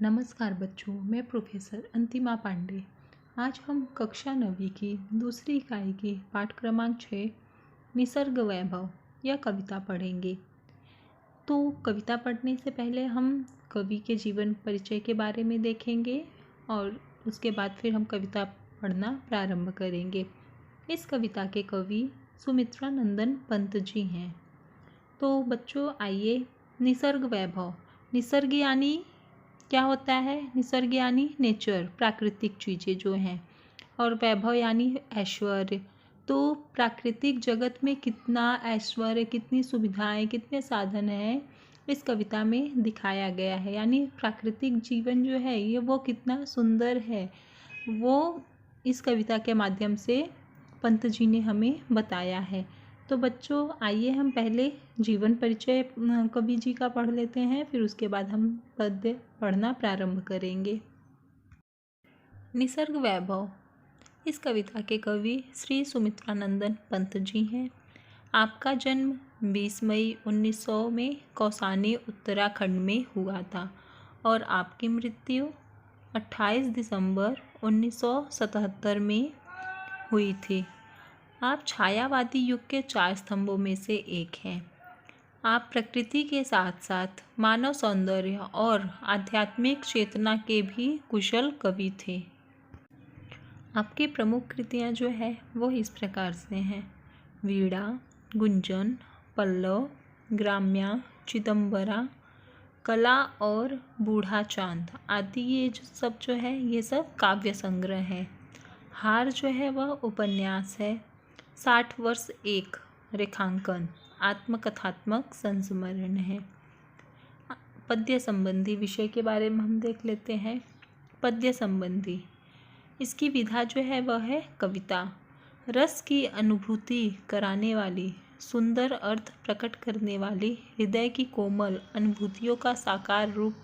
नमस्कार बच्चों, मैं प्रोफेसर अंतिमा पांडे। आज हम कक्षा 9वीं की दूसरी इकाई के पाठ क्रमांक 6 निसर्ग वैभव यह कविता पढ़ेंगे। तो कविता पढ़ने से पहले हम कवि के जीवन परिचय के बारे में देखेंगे और उसके बाद फिर हम कविता पढ़ना प्रारंभ करेंगे। इस कविता के कवि सुमित्रा नंदन पंत जी हैं। तो बच्चों आइए, निसर्ग वैभव, निसर्ग यानी क्या होता है? निसर्ग यानी नेचर, प्राकृतिक चीज़ें जो हैं, और वैभव यानी ऐश्वर्य। तो प्राकृतिक जगत में कितना ऐश्वर्य, कितनी सुविधाएं, कितने साधन हैं इस कविता में दिखाया गया है। यानी प्राकृतिक जीवन जो है ये वो कितना सुंदर है, वो इस कविता के माध्यम से पंत जी ने हमें बताया है। तो बच्चों आइए हम पहले जीवन परिचय कवि जी का पढ़ लेते हैं, फिर उसके बाद हम पद्य पढ़ना प्रारंभ करेंगे। निसर्ग वैभव। इस कविता के कवि श्री सुमित्रानंदन पंत जी हैं। आपका जन्म 20 मई 1900 में कौसानी उत्तराखंड में हुआ था और आपकी मृत्यु 28 दिसंबर 1977 में हुई थी। आप छायावादी युग के 4 स्तंभों में से एक हैं। आप प्रकृति के साथ साथ मानव सौंदर्य और आध्यात्मिक चेतना के भी कुशल कवि थे। आपकी प्रमुख कृतियाँ जो है वो इस प्रकार से हैं: वीणा, गुंजन, पल्लव, ग्राम्या, चिदंबरा, कला और बूढ़ा चांद आदि। ये जो सब जो है ये सब काव्य संग्रह है। हार जो है वह उपन्यास है। 60 वर्ष एक रेखांकन आत्मकथात्मक संस्मरण है। पद्य संबंधी विषय के बारे में हम देख लेते हैं। पद्य संबंधी इसकी विधा जो है वह है कविता। रस की अनुभूति कराने वाली, सुंदर अर्थ प्रकट करने वाली, हृदय की कोमल अनुभूतियों का साकार रूप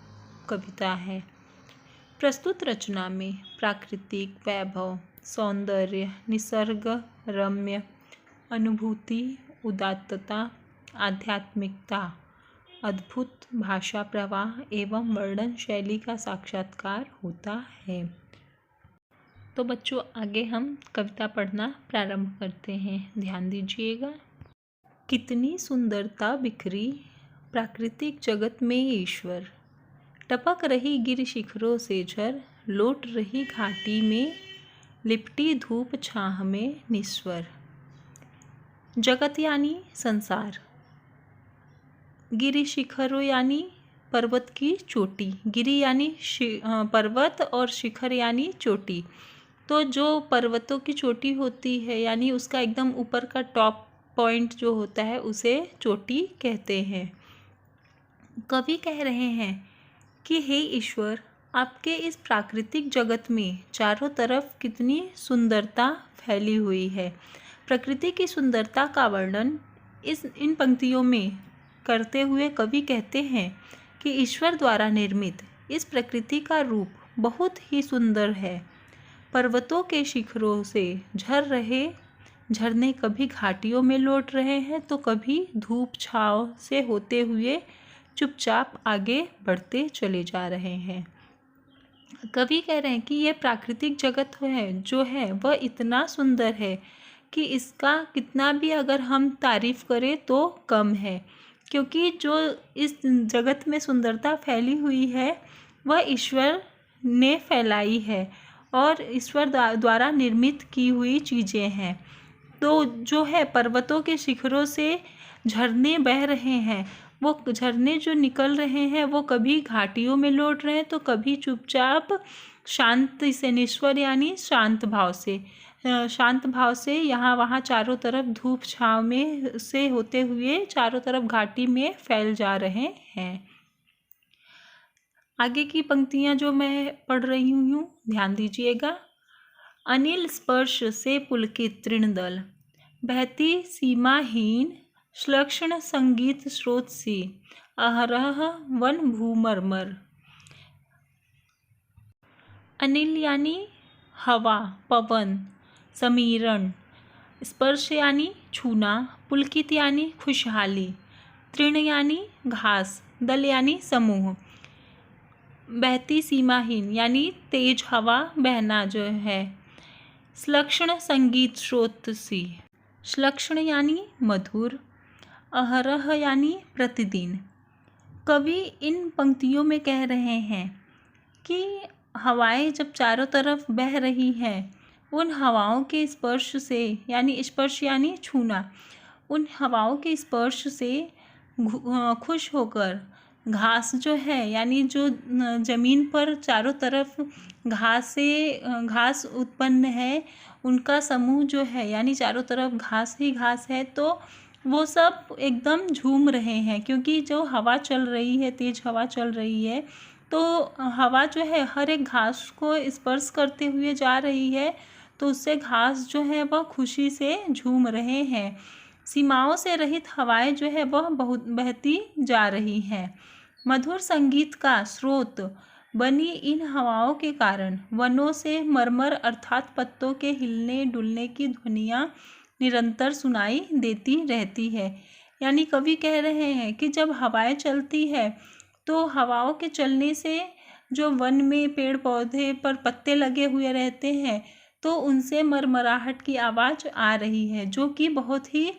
कविता है। प्रस्तुत रचना में प्राकृतिक वैभव, सौंदर्य, निसर्ग रम्य अनुभूति, उदात्तता, आध्यात्मिकता, अद्भुत भाषा प्रवाह एवं वर्णन शैली का साक्षात्कार होता है। तो बच्चों आगे हम कविता पढ़ना प्रारंभ करते हैं, ध्यान दीजिएगा। कितनी सुंदरता बिखरी प्राकृतिक जगत में ईश्वर, टपक रही गिर शिखरों से झर, लौट रही घाटी में लिपटी धूप छाह में निस्वर। जगत यानी संसार, गिरि शिखरों यानी पर्वत की चोटी, गिरि यानी पर्वत और शिखर यानी चोटी। तो जो पर्वतों की चोटी होती है यानी उसका एकदम ऊपर का टॉप पॉइंट जो होता है उसे चोटी कहते हैं। कवि कह रहे हैं कि हे ईश्वर, आपके इस प्राकृतिक जगत में चारों तरफ कितनी सुंदरता फैली हुई है। प्रकृति की सुंदरता का वर्णन इन पंक्तियों में करते हुए कवि कहते हैं कि ईश्वर द्वारा निर्मित इस प्रकृति का रूप बहुत ही सुंदर है। पर्वतों के शिखरों से झर रहे झरने कभी घाटियों में लौट रहे हैं तो कभी धूप छांव से होते हुए चुपचाप आगे बढ़ते चले जा रहे हैं। कवि कह रहे हैं कि ये प्राकृतिक जगत है जो है वह इतना सुंदर है कि इसका कितना भी अगर हम तारीफ करें तो कम है, क्योंकि जो इस जगत में सुंदरता फैली हुई है वह ईश्वर ने फैलाई है और ईश्वर द्वारा निर्मित की हुई चीज़ें हैं। तो जो है पर्वतों के शिखरों से झरने बह रहे हैं, वो झरने जो निकल रहे हैं वो कभी घाटियों में लौट रहे हैं तो कभी चुपचाप शांत से, निश्वर यानी शांत भाव से यहाँ वहाँ चारों तरफ धूप छाँव में से होते हुए चारों तरफ घाटी में फैल जा रहे हैं। आगे की पंक्तियाँ जो मैं पढ़ रही हूँ ध्यान दीजिएगा। अनिल स्पर्श से पुलकित तृणदल, बहती सीमाहीन श्लक्षण संगीत स्रोत सी, अहरह वन भूमरमर। अनिल यानी हवा, पवन, समीरण, स्पर्श यानी छूना, पुलकित यानी खुशहाली, तृण यानी घास, दल यानी समूह। बहती सीमाहीन यानी तेज हवा बहना जो है। श्लक्षण संगीत श्रोतसी। श्लक्षण यानी मधुर, अहरह यानी प्रतिदिन। कवि इन पंक्तियों में कह रहे हैं कि हवाएं जब चारों तरफ बह रही हैं, उन हवाओं के स्पर्श से, यानी स्पर्श यानी छूना, उन हवाओं के स्पर्श से खुश होकर घास जो है, यानी जो ज़मीन पर चारों तरफ घास उत्पन्न है, उनका समूह जो है, यानी चारों तरफ घास ही घास है, तो वो सब एकदम झूम रहे हैं, क्योंकि जो हवा चल रही है, तेज हवा चल रही है, तो हवा जो है हर एक घास को स्पर्श करते हुए जा रही है, तो उससे घास जो है वह खुशी से झूम रहे हैं। सीमाओं से रहित हवाएं जो है वह बहुत बहती जा रही हैं। मधुर संगीत का स्रोत बनी इन हवाओं के कारण वनों से मरमर अर्थात पत्तों के हिलने डुलने की ध्वनियाँ निरंतर सुनाई देती रहती है। यानी कवि कह रहे हैं कि जब हवाएं चलती है, तो हवाओं के चलने से जो वन में पेड़ पौधे पर पत्ते लगे हुए रहते हैं, तो उनसे मरमराहट की आवाज़ आ रही है, जो कि बहुत ही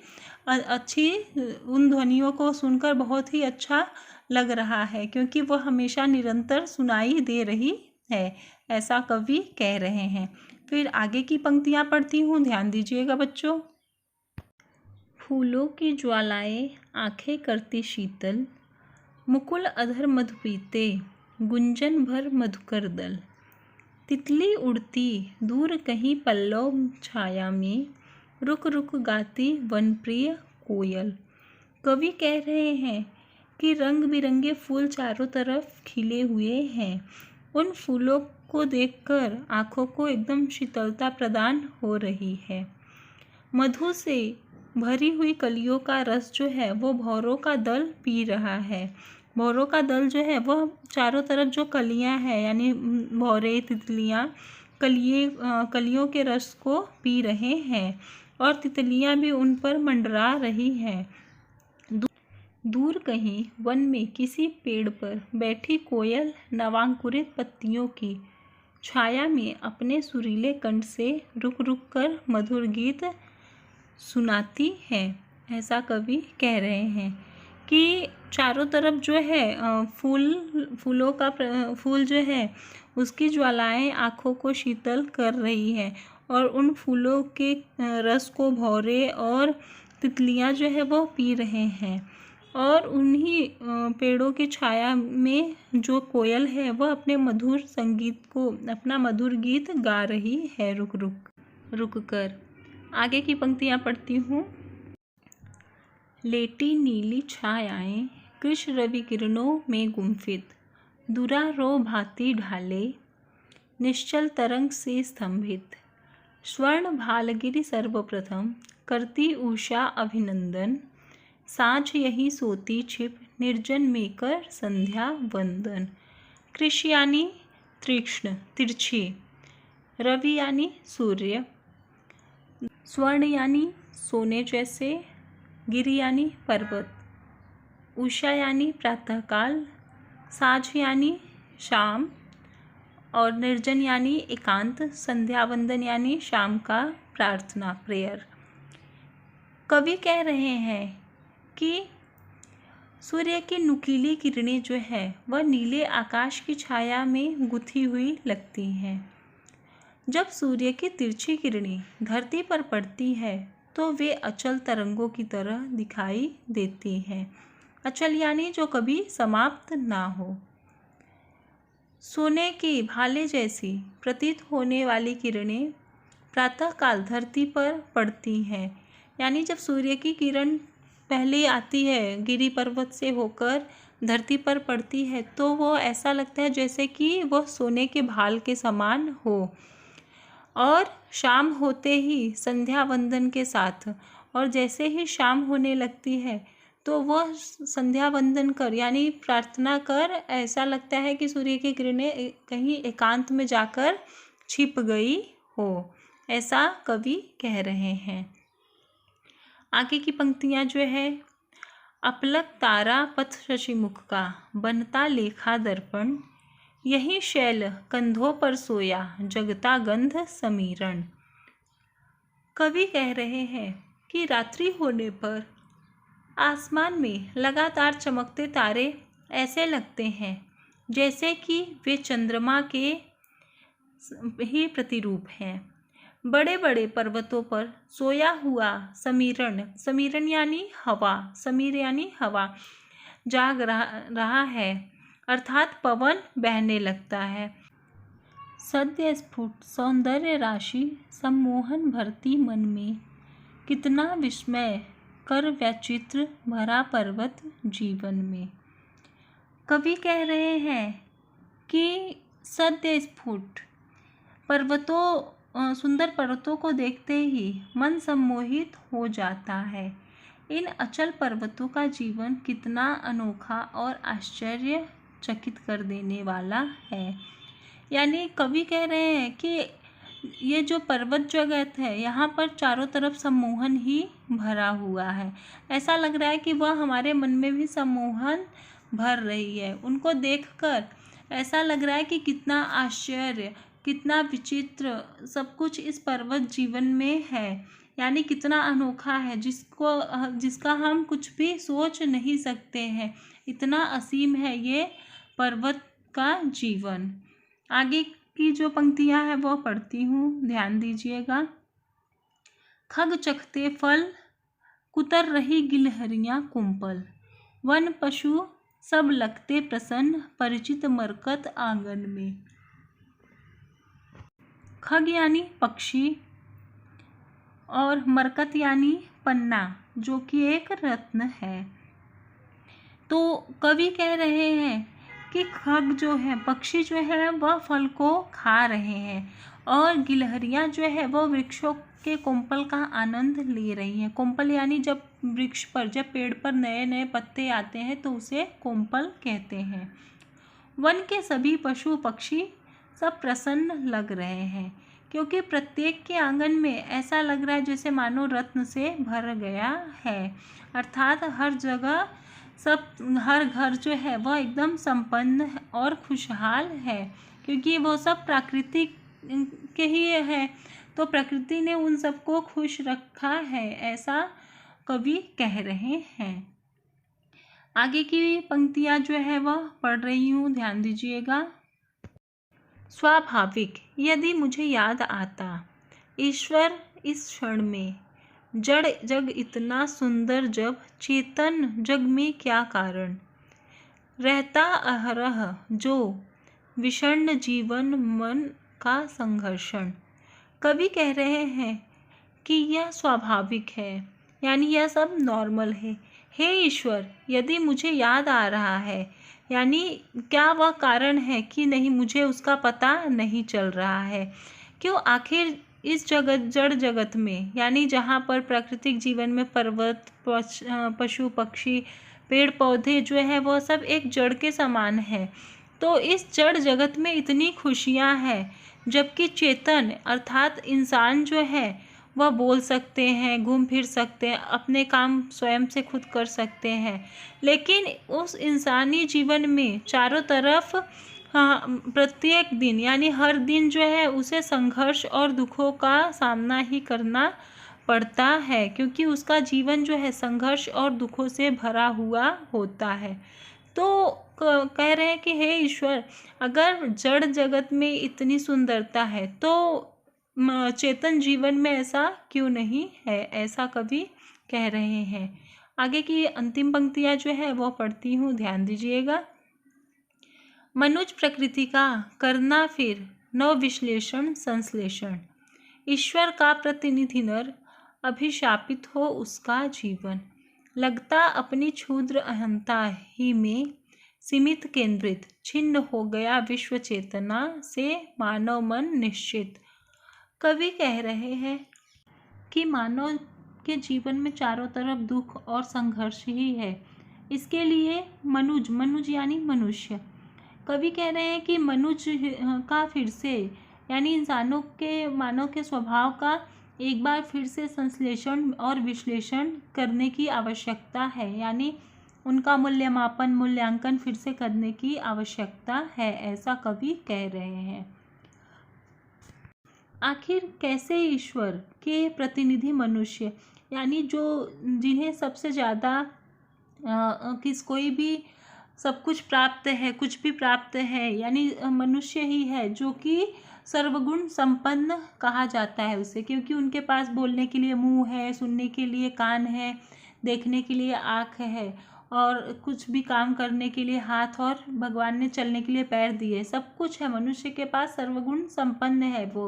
अच्छी, उन ध्वनियों को सुनकर बहुत ही अच्छा लग रहा है, क्योंकि वह हमेशा निरंतर सुनाई दे रही है, ऐसा कवि कह रहे हैं। फिर आगे की पंक्तियाँ पढ़ती हूँ, ध्यान दीजिएगा बच्चों। फूलों की ज्वालाएं आंखें करती शीतल, मुकुल अधर मधु पीते, गुंजन भर मधुकर दल। तितली उड़ती दूर कहीं पल्लव छाया में, रुक रुक गाती वनप्रिय कोयल। कवि कह रहे हैं कि रंग बिरंगे फूल चारों तरफ खिले हुए हैं। उन फूलों को देखकर आँखों को एकदम शीतलता प्रदान हो रही है। मधु से भरी हुई कलियों का रस जो है वो भौरों का दल पी रहा है। भौरों का दल जो है वह चारों तरफ जो कलियां हैं, यानी भौरे तितलियां कलियों के रस को पी रहे हैं, और तितलियां भी उन पर मंडरा रही हैं। दूर कहीं वन में किसी पेड़ पर बैठी कोयल नवांकुरित पत्तियों की छाया में अपने सुरीले कंठ से रुक रुक कर मधुर गीत सुनाती है। ऐसा कवि कह रहे हैं कि चारों तरफ जो है फूल जो है उसकी ज्वालाएं आँखों को शीतल कर रही है, और उन फूलों के रस को भौरे और तितलियां जो है वो पी रहे हैं, और उन्हीं पेड़ों की छाया में जो कोयल है वह अपने मधुर संगीत को, अपना मधुर गीत गा रही है रुक रुक कर। आगे की पंक्तियाँ पढ़ती हूँ। लेटी नीली छायाएं कृष्ण रवि किरणों में गुम्फित, दुरारो भांति ढाले निश्चल तरंग से स्तंभित। स्वर्ण भालगिरि सर्वप्रथम करती उषा अभिनंदन, साँझ यही सोती छिप निर्जन में कर संध्या वंदन। कृष यानी तीक्ष्ण तिरछी, रवि यानी सूर्य, स्वर्ण यानी सोने जैसे, गिरि यानी पर्वत, उषा यानी प्रातःकाल, साँझ यानी शाम, और निर्जन यानी एकांत, संध्या वंदन यानी शाम का प्रार्थना प्रेयर। कवि कह रहे हैं कि सूर्य की नुकीली किरणें जो है वह नीले आकाश की छाया में गुथी हुई लगती हैं। जब सूर्य की तिरछी किरणें धरती पर पड़ती है तो वे अचल तरंगों की तरह दिखाई देती हैं। अचल यानी जो कभी समाप्त ना हो। सोने की भाले जैसी प्रतीत होने वाली किरणें प्रातःकाल धरती पर पड़ती हैं। यानी जब सूर्य की किरण पहले आती है, गिरि पर्वत से होकर धरती पर पड़ती है, तो वो ऐसा लगता है जैसे कि वह सोने के भाल के समान हो। और शाम होते ही संध्या वंदन के साथ, और जैसे ही शाम होने लगती है तो वह संध्या वंदन कर यानी प्रार्थना कर ऐसा लगता है कि सूर्य की किरणें कहीं एकांत में जाकर छिप गई हो, ऐसा कवि कह रहे हैं। आगे की पंक्तियाँ जो है, अपलक तारा पथ शशिमुख का बनता लेखा दर्पण, यही शैल कंधों पर सोया, जगता गंध समीरण। कवि कह रहे हैं कि रात्रि होने पर आसमान में लगातार चमकते तारे ऐसे लगते हैं जैसे कि वे चंद्रमा के ही प्रतिरूप हैं। बड़े बड़े पर्वतों पर सोया हुआ समीरण, समीरण यानी हवा, समीर यानी हवा, जाग रहा है, अर्थात पवन बहने लगता है। सद्य स्फुट सौंदर्य राशि सम्मोहन भरती मन में, कितना विस्मय कर वैचित्र भरा पर्वत जीवन में। कवि कह रहे हैं कि सद्य स्फुट सुंदर पर्वतों को देखते ही मन सम्मोहित हो जाता है। इन अचल पर्वतों का जीवन कितना अनोखा और आश्चर्यचकित कर देने वाला है। यानी कवि कह रहे हैं कि ये जो पर्वत जगत है, यहाँ पर चारों तरफ सम्मोहन ही भरा हुआ है। ऐसा लग रहा है कि वह हमारे मन में भी सम्मोहन भर रही है। उनको देखकर ऐसा लग रहा है कि कितना आश्चर्य, कितना विचित्र सब कुछ इस पर्वत जीवन में है, यानी कितना अनोखा है, जिसका हम कुछ भी सोच नहीं सकते हैं। इतना असीम है ये पर्वत का जीवन। आगे की जो पंक्तियां हैं वो पढ़ती हूँ, ध्यान दीजिएगा। खग चखते फल, कुतर रही गिलहरियां कुंपल, वन पशु सब लगते प्रसन्न, परिचित मरकत आंगन में। खग यानी पक्षी और मरकत यानी पन्ना, जो कि एक रत्न है। तो कवि कह रहे हैं कि खग जो है, पक्षी जो है, वह फल को खा रहे हैं और गिलहरियां जो है वो वृक्षों के कोंपल का आनंद ले रही हैं। कोंपल यानी जब वृक्ष पर, जब पेड़ पर नए नए पत्ते आते हैं तो उसे कोंपल कहते हैं। वन के सभी पशु पक्षी सब प्रसन्न लग रहे हैं, क्योंकि प्रत्येक के आंगन में ऐसा लग रहा है जैसे मानो रत्न से भर गया है। अर्थात हर जगह हर घर जो है वह एकदम संपन्न और खुशहाल है, क्योंकि वो सब प्राकृतिक के ही है, तो प्रकृति ने उन सबको खुश रखा है, ऐसा कवि कह रहे हैं। आगे की पंक्तियां जो है वह पढ़ रही हूँ, ध्यान दीजिएगा। स्वाभाविक यदि मुझे याद आता, ईश्वर इस क्षण में, जड़ जग इतना सुंदर जब, चेतन जग में क्या कारण, रहता अहरह जो विषण्ण जीवन मन का संघर्षण। कवि कह रहे हैं कि यह स्वाभाविक है, यानी यह सब नॉर्मल है। हे ईश्वर, यदि मुझे याद आ रहा है, यानी क्या वह कारण है कि नहीं, मुझे उसका पता नहीं चल रहा है। क्यों आखिर इस जड़ जगत में, यानी जहाँ पर प्राकृतिक जीवन में पर्वत, पशु पक्षी, पेड़ पौधे जो है वह सब एक जड़ के समान है, तो इस जड़ जगत में इतनी खुशियाँ हैं, जबकि चेतन अर्थात इंसान जो है वह बोल सकते हैं, घूम फिर सकते हैं, अपने काम स्वयं से खुद कर सकते हैं, लेकिन उस इंसानी जीवन में चारों तरफ प्रत्येक दिन, यानी हर दिन जो है उसे संघर्ष और दुखों का सामना ही करना पड़ता है, क्योंकि उसका जीवन जो है संघर्ष और दुखों से भरा हुआ होता है। तो कह रहे हैं कि हे ईश्वर, अगर जड़ जगत में इतनी सुंदरता है तो चेतन जीवन में ऐसा क्यों नहीं है, ऐसा कवि कह रहे हैं। आगे की अंतिम पंक्तियां जो है वो पढ़ती हूँ, ध्यान दीजिएगा। मनुज प्रकृति का करना फिर नव विश्लेषण संश्लेषण, ईश्वर का प्रतिनिधि नर, अभिशापित हो उसका जीवन, लगता अपनी क्षुद्र अहंता ही में सीमित केंद्रित, छिन्न हो गया विश्व चेतना से मानव मन निश्चित। कवि कह रहे हैं कि मानव के जीवन में चारों तरफ दुख और संघर्ष ही है। इसके लिए मनुज यानी मनुष्य, कवि कह रहे हैं कि मनुज का फिर से, यानी इंसानों के, मानव के स्वभाव का एक बार फिर से संश्लेषण और विश्लेषण करने की आवश्यकता है। यानी उनका मूल्यांकन फिर से करने की आवश्यकता है, ऐसा कवि कह रहे हैं। आखिर कैसे ईश्वर के प्रतिनिधि मनुष्य, यानी जो जिन्हें सबसे ज़्यादा कोई भी सब कुछ प्राप्त है, कुछ भी प्राप्त है, यानी मनुष्य ही है जो कि सर्वगुण संपन्न कहा जाता है उसे, क्योंकि उनके पास बोलने के लिए मुंह है, सुनने के लिए कान है, देखने के लिए आँख है, और कुछ भी काम करने के लिए हाथ, और भगवान ने चलने के लिए पैर दिए, सब कुछ है मनुष्य के पास, सर्वगुण संपन्न है वो।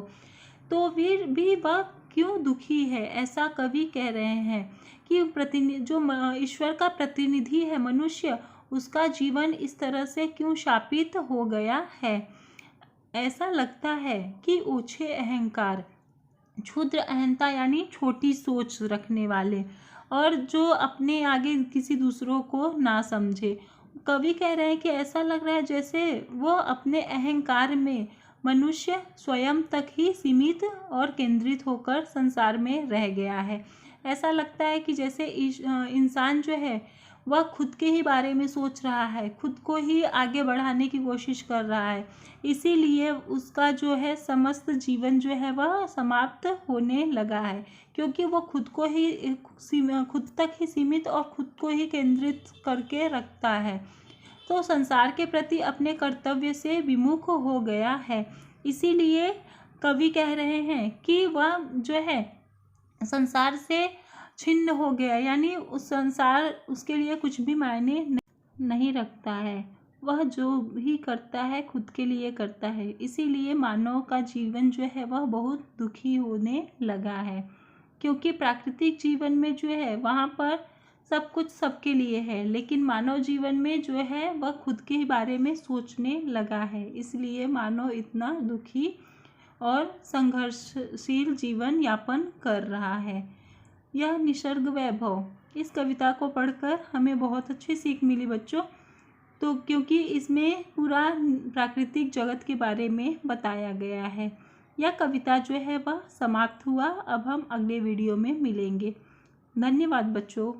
तो फिर भी वह क्यों दुखी है, ऐसा कवि कह रहे हैं कि जो ईश्वर का प्रतिनिधि है मनुष्य, उसका जीवन इस तरह से क्यों शापित हो गया है। ऐसा लगता है कि ओछे अहंकार, क्षुद्र अहंता यानी छोटी सोच रखने वाले, और जो अपने आगे किसी दूसरों को ना समझे। कवि कह रहे हैं कि ऐसा लग रहा है जैसे वो अपने अहंकार में मनुष्य स्वयं तक ही सीमित और केंद्रित होकर संसार में रह गया है। ऐसा लगता है कि जैसे इंसान जो है वह खुद के ही बारे में सोच रहा है, खुद को ही आगे बढ़ाने की कोशिश कर रहा है, इसीलिए उसका जो है समस्त जीवन जो है वह समाप्त होने लगा है, क्योंकि वो खुद को ही खुद तक ही सीमित और खुद को ही केंद्रित करके रखता है। तो संसार के प्रति अपने कर्तव्य से विमुख हो गया है। इसीलिए कवि कह रहे हैं कि वह जो है संसार से छिन्न हो गया, यानी उस संसार उसके लिए कुछ भी मायने नहीं रखता है, वह जो भी करता है खुद के लिए करता है। इसीलिए मानव का जीवन जो है वह बहुत दुखी होने लगा है, क्योंकि प्राकृतिक जीवन में जो है वहाँ पर सब कुछ सबके लिए है, लेकिन मानव जीवन में जो है वह खुद के बारे में सोचने लगा है। इसलिए मानव इतना दुखी और संघर्षशील जीवन यापन कर रहा है। यह निसर्ग वैभव, इस कविता को पढ़कर हमें बहुत अच्छी सीख मिली बच्चों, तो क्योंकि इसमें पूरा प्राकृतिक जगत के बारे में बताया गया है। यह कविता जो है वह समाप्त हुआ। अब हम अगले वीडियो में मिलेंगे। धन्यवाद बच्चों।